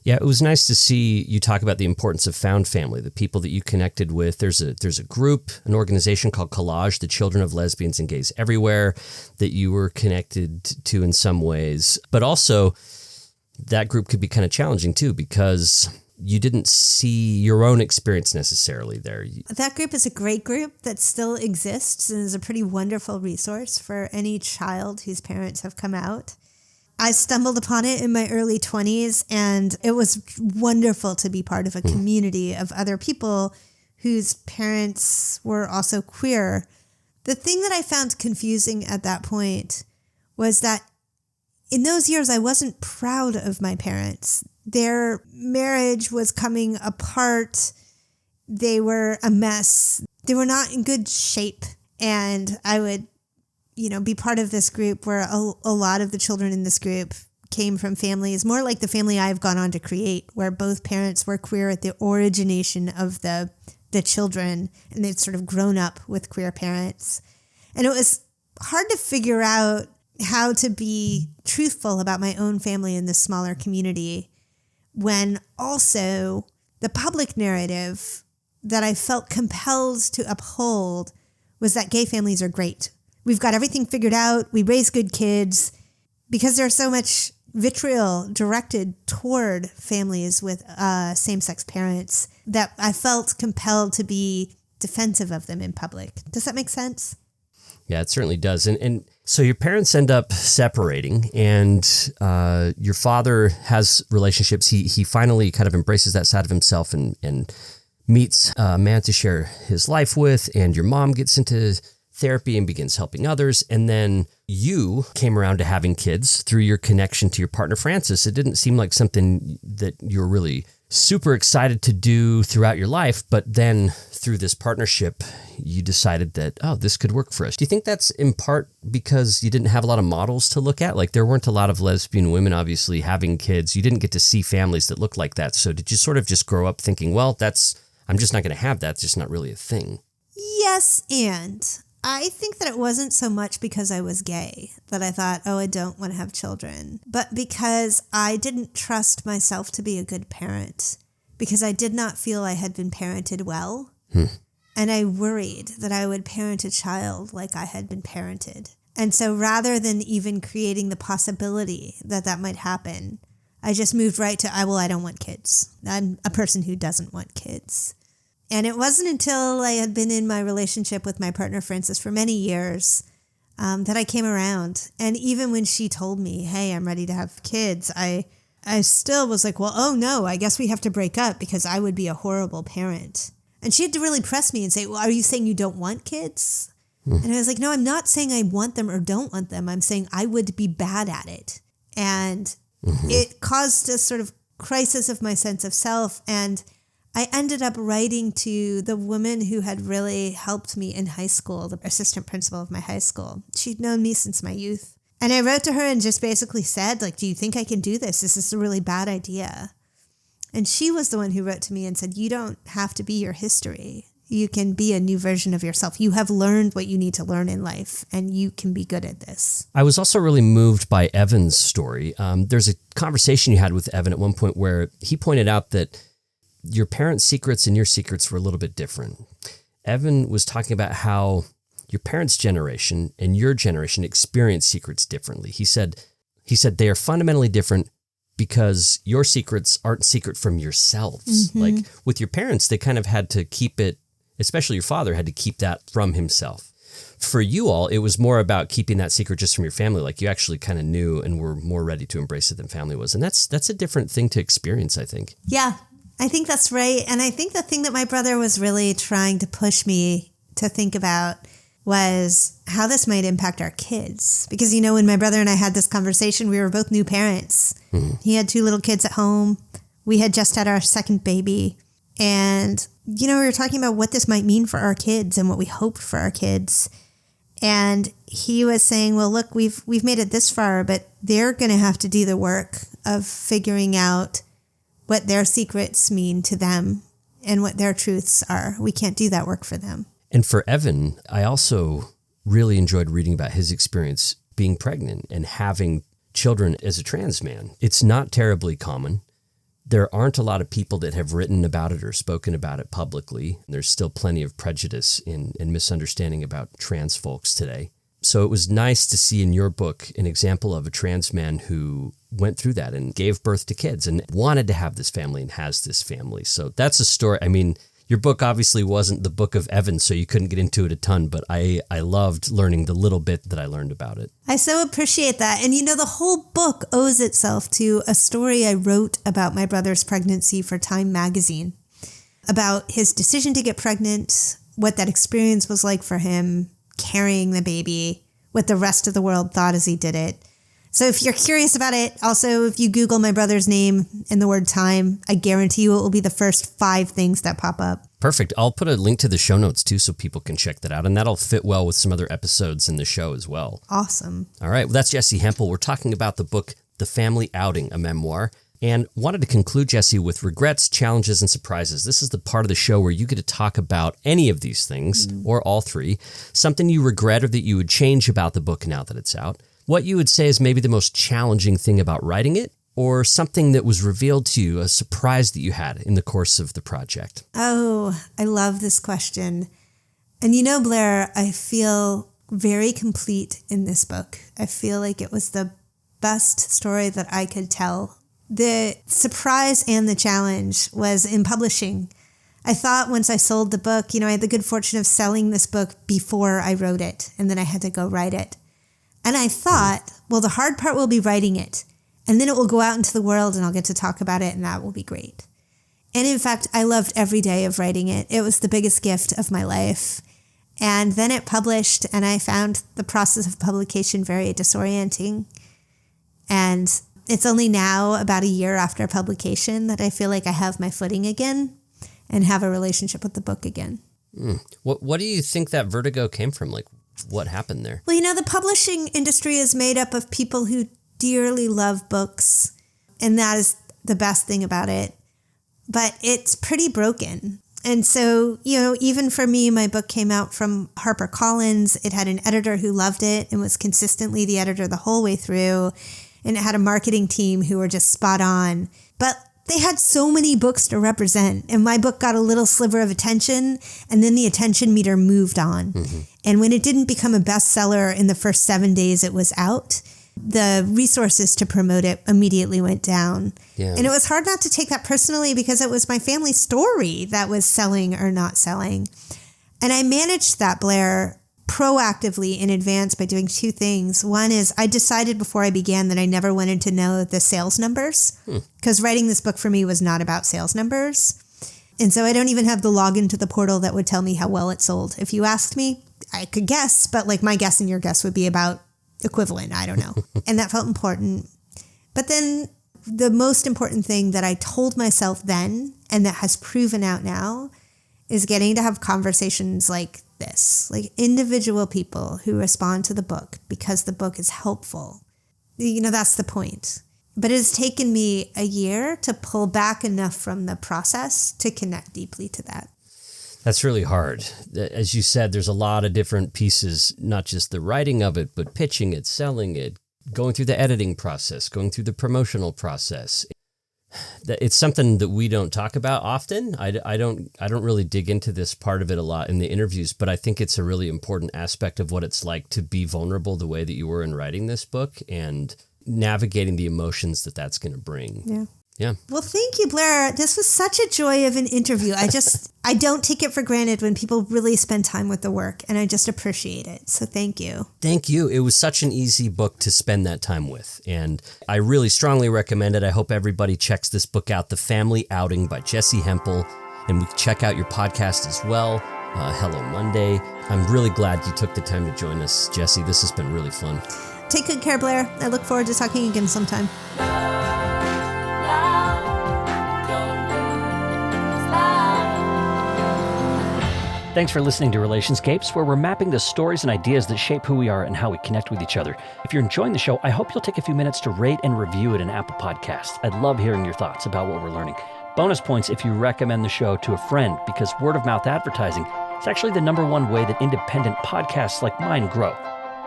Yeah, it was nice to see you talk about the importance of found family, the people that you connected with. There's a group, an organization called Collage, the Children of Lesbians and Gays Everywhere, that you were connected to in some ways. But also, that group could be kind of challenging too, because you didn't see your own experience necessarily there. That group is a great group that still exists and is a pretty wonderful resource for any child whose parents have come out. I stumbled upon it in my early 20s, and it was wonderful to be part of a community of other people whose parents were also queer. The thing that I found confusing at that point was that in those years, I wasn't proud of my parents. Their marriage was coming apart. They were a mess. They were not in good shape. And I would, be part of this group where a lot of the children in this group came from families, more like the family I've gone on to create, where both parents were queer at the origination of the children, and they'd sort of grown up with queer parents. And it was hard to figure out how to be truthful about my own family in this smaller community when also the public narrative that I felt compelled to uphold was that gay families are great. We've got everything figured out. We raise good kids, because there's so much vitriol directed toward families with same-sex parents that I felt compelled to be defensive of them in public. Does that make sense? Yeah, it certainly does. And so your parents end up separating, and your father has relationships. He finally kind of embraces that side of himself and meets a man to share his life with, and your mom gets into therapy and begins helping others. And then you came around to having kids through your connection to your partner, Francis. It didn't seem like something that you were really super excited to do throughout your life, but then through this partnership, you decided that, this could work for us. Do you think that's in part because you didn't have a lot of models to look at? Like, there weren't a lot of lesbian women, obviously, having kids. You didn't get to see families that looked like that. So did you sort of just grow up thinking, I'm just not going to have that. It's just not really a thing? Yes, and I think that it wasn't so much because I was gay that I thought, I don't want to have children, but because I didn't trust myself to be a good parent, because I did not feel I had been parented well. And I worried that I would parent a child like I had been parented. And so rather than even creating the possibility that that might happen, I just moved right to, I don't want kids. I'm a person who doesn't want kids. And it wasn't until I had been in my relationship with my partner, Francis, for many years that I came around. And even when she told me, hey, I'm ready to have kids, I still was like, no, I guess we have to break up because I would be a horrible parent. And she had to really press me and say, are you saying you don't want kids? And I was like, no, I'm not saying I want them or don't want them. I'm saying I would be bad at it. And it caused a sort of crisis of my sense of self. And I ended up writing to the woman who had really helped me in high school, the assistant principal of my high school. She'd known me since my youth. And I wrote to her and just basically said, do you think I can do this? This is a really bad idea. And she was the one who wrote to me and said, you don't have to be your history. You can be a new version of yourself. You have learned what you need to learn in life, and you can be good at this. I was also really moved by Evan's story. There's a conversation you had with Evan at one point where he pointed out that your parents' secrets and your secrets were a little bit different. Evan was talking about how your parents' generation and your generation experienced secrets differently. He said they are fundamentally different because your secrets aren't secret from yourselves. Like with your parents, they kind of had to keep it, especially your father had to keep that from himself. For you all, it was more about keeping that secret just from your family. Like you actually kind of knew and were more ready to embrace it than family was. And that's a different thing to experience, I think. Yeah, I think that's right. And I think the thing that my brother was really trying to push me to think about was how this might impact our kids. Because, when my brother and I had this conversation, we were both new parents. He had 2 little kids at home. We had just had our second baby. And, we were talking about what this might mean for our kids and what we hoped for our kids. And he was saying, well, look, we've made it this far, but they're going to have to do the work of figuring out what their secrets mean to them and what their truths are. We can't do that work for them. And for Evan, I also really enjoyed reading about his experience being pregnant and having children as a trans man. It's not terribly common. There aren't a lot of people that have written about it or spoken about it publicly. There's still plenty of prejudice and misunderstanding about trans folks today. So it was nice to see in your book an example of a trans man who went through that and gave birth to kids and wanted to have this family and has this family. So that's a story. I mean, your book obviously wasn't the book of Evan, so you couldn't get into it a ton, but I loved learning the little bit that I learned about it. I so appreciate that. And the whole book owes itself to a story I wrote about my brother's pregnancy for Time magazine, about his decision to get pregnant, what that experience was like for him, carrying the baby, what the rest of the world thought as he did it. So if you're curious about it, also, if you Google my brother's name and the word time, I guarantee you it will be the first 5 things that pop up. Perfect. I'll put a link to the show notes too so people can check that out. And that'll fit well with some other episodes in the show as well. Awesome. All right. Well, that's Jessi Hempel. We're talking about the book, The Family Outing, a memoir. And wanted to conclude, Jessi, with regrets, challenges, and surprises. This is the part of the show where you get to talk about any of these things, or all 3, something you regret or that you would change about the book now that it's out, what you would say is maybe the most challenging thing about writing it, or something that was revealed to you, a surprise that you had in the course of the project. Oh, I love this question. And Blair, I feel very complete in this book. I feel like it was the best story that I could tell. The surprise and the challenge was in publishing. I thought once I sold the book, I had the good fortune of selling this book before I wrote it, and then I had to go write it. And I thought, well, the hard part will be writing it, and then it will go out into the world and I'll get to talk about it, and that will be great. And in fact, I loved every day of writing it. It was the biggest gift of my life. And then it published, and I found the process of publication very disorienting. And it's only now, about a year after publication, that I feel like I have my footing again and have a relationship with the book again. What do you think that vertigo came from? Like, what happened there? Well, the publishing industry is made up of people who dearly love books, and that is the best thing about it. But it's pretty broken. And so, even for me, my book came out from HarperCollins. It had an editor who loved it and was consistently the editor the whole way through. And it had a marketing team who were just spot on. But they had so many books to represent. And my book got a little sliver of attention, and then the attention meter moved on. And when it didn't become a bestseller in the first 7 days it was out, the resources to promote it immediately went down. Yeah. And it was hard not to take that personally because it was my family story that was selling or not selling. And I managed that, Blair, proactively in advance by doing 2 things. One is I decided before I began that I never wanted to know the sales numbers, because writing this book for me was not about sales numbers. And so I don't even have the login to the portal that would tell me how well it sold. If you asked me, I could guess, but like my guess and your guess would be about equivalent. I don't know. And that felt important. But then the most important thing that I told myself then, and that has proven out now, is getting to have conversations like this, like individual people who respond to the book because the book is helpful. That's the point. But it has taken me a year to pull back enough from the process to connect deeply to that. That's really hard. As you said, there's a lot of different pieces, not just the writing of it, but pitching it, selling it, going through the editing process, going through the promotional process. It's something that we don't talk about often. I don't really dig into this part of it a lot in the interviews, but I think it's a really important aspect of what it's like to be vulnerable the way that you were in writing this book and navigating the emotions that that's going to bring. Yeah. Yeah. Well, thank you, Blair. This was such a joy of an interview. I don't take it for granted when people really spend time with the work, and I just appreciate it. So thank you. Thank you. It was such an easy book to spend that time with, and I really strongly recommend it. I hope everybody checks this book out, The Family Outing by Jessi Hempel, and we check out your podcast as well, Hello Monday. I'm really glad you took the time to join us, Jessi. This has been really fun. Take good care, Blair. I look forward to talking again sometime. Thanks for listening to Relationscapes, where we're mapping the stories and ideas that shape who we are and how we connect with each other. If you're enjoying the show, I hope you'll take a few minutes to rate and review it in Apple Podcasts. I'd love hearing your thoughts about what we're learning. Bonus points if you recommend the show to a friend, because word-of-mouth advertising is actually the #1 way that independent podcasts like mine grow.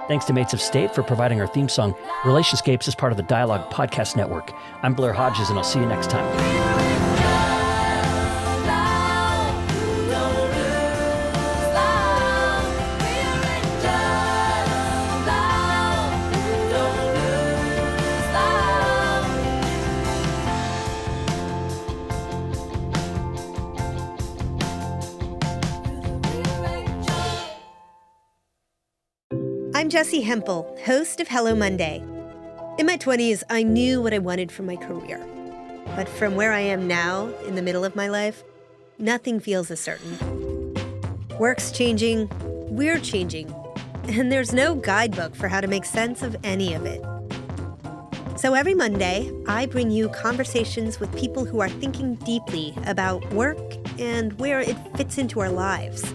Thanks to Mates of State for providing our theme song. Relationscapes is part of the Dialogue Podcast Network. I'm Blair Hodges, and I'll see you next time. I'm Jessi Hempel, host of Hello Monday. In my 20s, I knew what I wanted from my career. But from where I am now, in the middle of my life, nothing feels as certain. Work's changing, we're changing, and there's no guidebook for how to make sense of any of it. So every Monday, I bring you conversations with people who are thinking deeply about work and where it fits into our lives.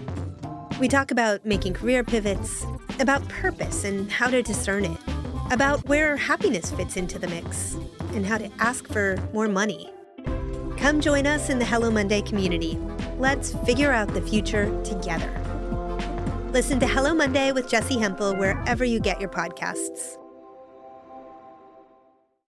We talk about making career pivots, about purpose and how to discern it, about where happiness fits into the mix, and how to ask for more money. Come join us in the Hello Monday community. Let's figure out the future together. Listen to Hello Monday with Jessi Hempel wherever you get your podcasts.